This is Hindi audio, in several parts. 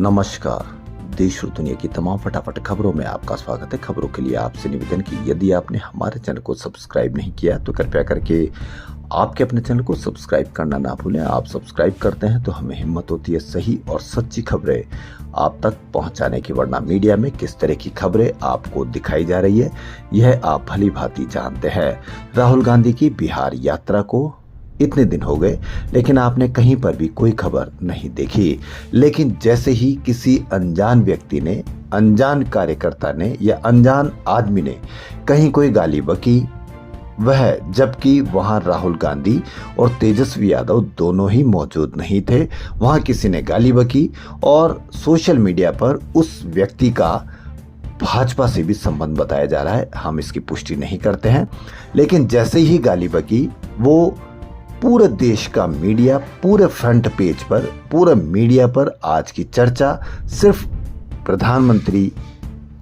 नमस्कार। देश और दुनिया की तमाम फटाफट खबरों में आपका स्वागत है। खबरों के लिए आपसे निवेदन कि यदि आपने हमारे चैनल को सब्सक्राइब नहीं किया तो कृपया करके आपके अपने चैनल को सब्सक्राइब करना ना भूलें। आप सब्सक्राइब करते हैं तो हमें हिम्मत होती है सही और सच्ची खबरें आप तक पहुंचाने की, वरना मीडिया में किस तरह की खबरें आपको दिखाई जा रही है यह आप भली भांति जानते हैं। राहुल गांधी की बिहार यात्रा को इतने दिन हो गए लेकिन आपने कहीं पर भी कोई खबर नहीं देखी। लेकिन जैसे ही किसी अनजान व्यक्ति ने, अनजान कार्यकर्ता ने या अनजान आदमी ने कहीं कोई गाली बकी, वह जबकि वहां राहुल गांधी और तेजस्वी यादव दोनों ही मौजूद नहीं थे, वहां किसी ने गाली बकी और सोशल मीडिया पर उस व्यक्ति का भाजपा से भी संबंध बताया जा रहा है। हम इसकी पुष्टि नहीं करते हैं, लेकिन जैसे ही गाली बकी वो पूरे देश का मीडिया, पूरे फ्रंट पेज पर, पूरे मीडिया पर आज की चर्चा सिर्फ प्रधानमंत्री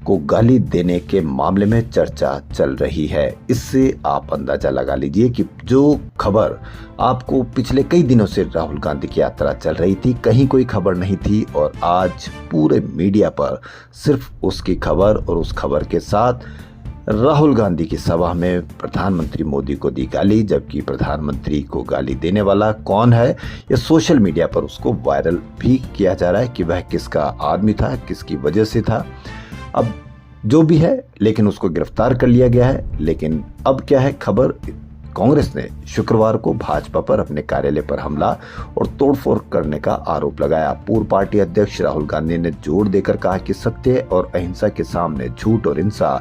को गाली देने के मामले में चर्चा चल रही है। इससे आप अंदाजा लगा लीजिए कि जो खबर आपको पिछले कई दिनों से राहुल गांधी की यात्रा चल रही थी, कहीं कोई खबर नहीं थी और आज पूरे मीडिया पर सिर्फ उसकी खबर और उस खबर के साथ राहुल गांधी की सभा में प्रधानमंत्री मोदी को दी गाली, जबकि प्रधानमंत्री को गाली देने वाला कौन है ये सोशल मीडिया पर उसको वायरल भी किया जा रहा है कि वह किसका आदमी था, किसकी वजह से था। अब जो भी है, लेकिन उसको गिरफ्तार कर लिया गया है। लेकिन अब क्या है खबर, कांग्रेस ने शुक्रवार को भाजपा पर अपने कार्यालय पर हमला और तोड़फोड़ करने का आरोप लगाया। पूर्व पार्टी अध्यक्ष राहुल गांधी ने जोर देकर कहा कि सत्य और अहिंसा के सामने झूठ और हिंसा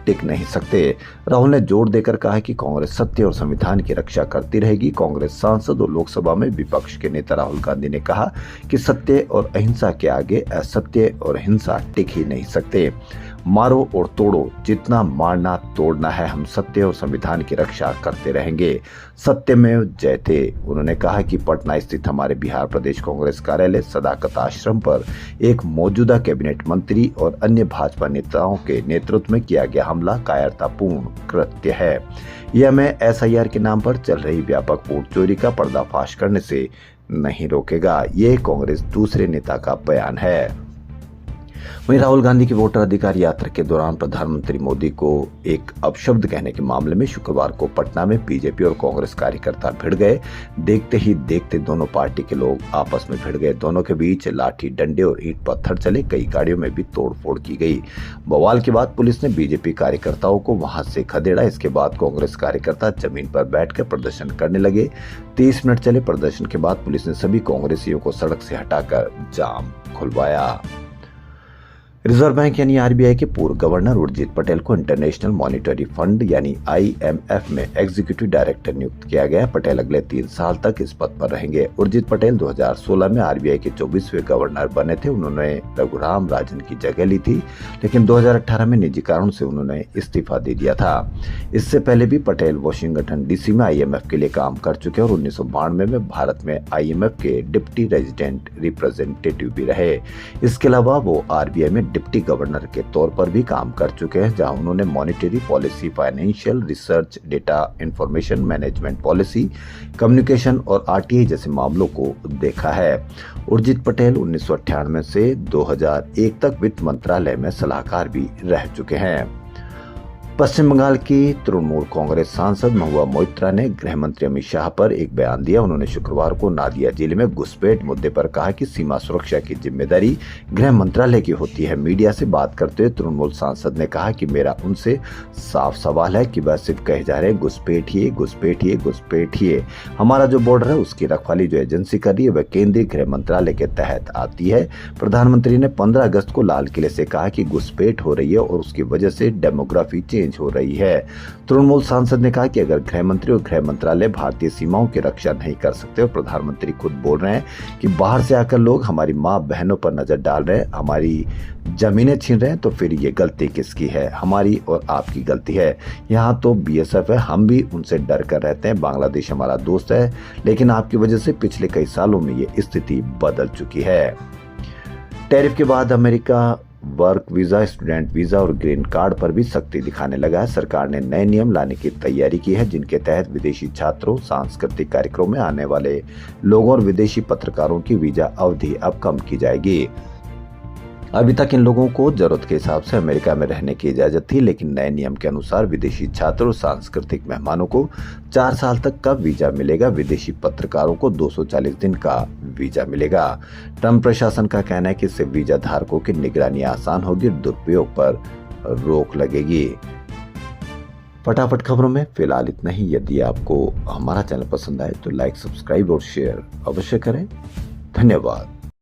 टिक नहीं सकते। राहुल ने जोर देकर कहा कि कांग्रेस सत्य और संविधान की रक्षा करती रहेगी। कांग्रेस सांसद और लोकसभा में विपक्ष के नेता राहुल गांधी ने कहा कि सत्य और अहिंसा के आगे असत्य और हिंसा टिक ही नहीं सकते। मारो और तोड़ो, जितना मारना तोड़ना है, हम सत्य और संविधान की रक्षा करते रहेंगे। सत्यमेव जयते। उन्होंने कहा कि पटना स्थित हमारे बिहार प्रदेश कांग्रेस कार्यालय सदाकत आश्रम पर एक मौजूदा कैबिनेट मंत्री और अन्य भाजपा नेताओं के नेतृत्व में किया गया हमला कायरतापूर्ण कृत्य है। यह हमें एसआईआर के नाम पर चल रही व्यापक वोट चोरी का पर्दाफाश करने से नहीं रोकेगा। ये कांग्रेस दूसरे नेता का बयान है। वहीं राहुल गांधी की वोटर अधिकार यात्रा के दौरान प्रधानमंत्री मोदी को एक अपशब्द कहने के मामले में शुक्रवार को पटना में बीजेपी और कांग्रेस कार्यकर्ता भिड़ गए। देखते ही देखते दोनों पार्टी के लोग आपस में भिड़ गए। दोनों के बीच लाठी डंडे और ईंट पत्थर चले। कई गाड़ियों में भी तोड़फोड़ की गई। बवाल के बाद पुलिस ने बीजेपी कार्यकर्ताओं को वहां से खदेड़ा। इसके बाद कांग्रेस कार्यकर्ता जमीन पर बैठकर प्रदर्शन करने लगे। 30 मिनट चले प्रदर्शन के बाद पुलिस ने सभी कांग्रेसियों को सड़क से हटाकर जाम खुलवाया। रिजर्व बैंक यानी आरबीआई के पूर्व गवर्नर उर्जित पटेल को इंटरनेशनल मॉनिटरी फंड यानी आईएमएफ में एग्जीक्यूटिव डायरेक्टर नियुक्त किया गया। पटेल अगले 3 साल तक इस पद पर रहेंगे। उर्जित पटेल 2016 में आरबीआई के 24वें गवर्नर बने थे। उन्होंने रघुराम राजन की जगह ली थी, लेकिन 2018 में निजी कारणों से उन्होंने इस्तीफा दे दिया था। इससे पहले भी पटेल वाशिंगटन डीसी में आईएमएफ के लिए काम कर चुके और 1992 में भारत में आईएमएफ के डिप्टी रेजिडेंट रिप्रेजेंटेटिव भी रहे। इसके अलावा वो आरबीआई में डिप्टी गवर्नर के तौर पर भी काम कर चुके हैं, जहां उन्होंने monetary policy, financial research, data information management policy, communication और आरटीआई जैसे मामलों को देखा है। उर्जित पटेल 1998 से 2001 तक वित्त मंत्रालय में सलाहकार भी रह चुके हैं। पश्चिम बंगाल की तृणमूल कांग्रेस सांसद महुआ मोइत्रा ने गृह मंत्री अमित शाह पर एक बयान दिया। उन्होंने शुक्रवार को नादिया जिले में घुसपैठ मुद्दे पर कहा कि सीमा सुरक्षा की जिम्मेदारी गृह मंत्रालय की होती है। मीडिया से बात करते हुए तृणमूल सांसद ने कहा कि मेरा उनसे साफ सवाल है कि वह सिर्फ कहे जा रहे हैं घुसपैठिए घुसपैठिए घुसपैठिए। हमारा जो बॉर्डर है उसकी रखवाली जो एजेंसी कर रही है वह केंद्रीय गृह मंत्रालय के तहत आती है। प्रधानमंत्री ने 15 अगस्त को लाल किले से कहा कि घुसपैठ हो रही है और उसकी वजह से डेमोग्राफी चेंज हो रही है। तृणमूल सांसद ने कहा कि अगर गृह मंत्री और गृह मंत्रालय भारतीय सीमाओं की रक्षा नहीं कर सकते और प्रधानमंत्री खुद बोल रहे हैं कि बाहर से आकर लोग हमारी माँ बहनों पर नजर डाल रहे हैं, हमारी जमीनें छीन रहे हैं, तो फिर ये गलती किसकी है? हमारी और आपकी गलती है। यहाँ तो बीएसएफ है, हम भी उनसे डर कर रहते हैं। बांग्लादेश हमारा दोस्त है, लेकिन आपकी वजह से पिछले कई सालों में ये स्थिति बदल चुकी है। टैरिफ के बाद America work visa, student visa और ग्रीन कार्ड पर भी सख्ती दिखाने लगा है। सरकार ने नए नियम लाने की तैयारी की है, जिनके तहत विदेशी छात्रों, सांस्कृतिक कार्यक्रमों में आने वाले लोगों और विदेशी पत्रकारों की वीजा अवधि अब कम की जाएगी। अभी तक इन लोगों को जरूरत के हिसाब से अमेरिका में रहने की इजाजत थी, लेकिन नए नियम के अनुसार विदेशी छात्र और सांस्कृतिक मेहमानों को 4 साल तक का वीजा मिलेगा। विदेशी पत्रकारों को 240 दिन का वीजा मिलेगा। ट्रंप प्रशासन का कहना है कि इससे वीजा धारकों की निगरानी आसान होगी और दुरुपयोग पर रोक लगेगी। फटाफट खबरों में फिलहाल इतना ही। यदि आपको हमारा चैनल पसंद आए तो लाइक, सब्सक्राइब और शेयर अवश्य करें। धन्यवाद।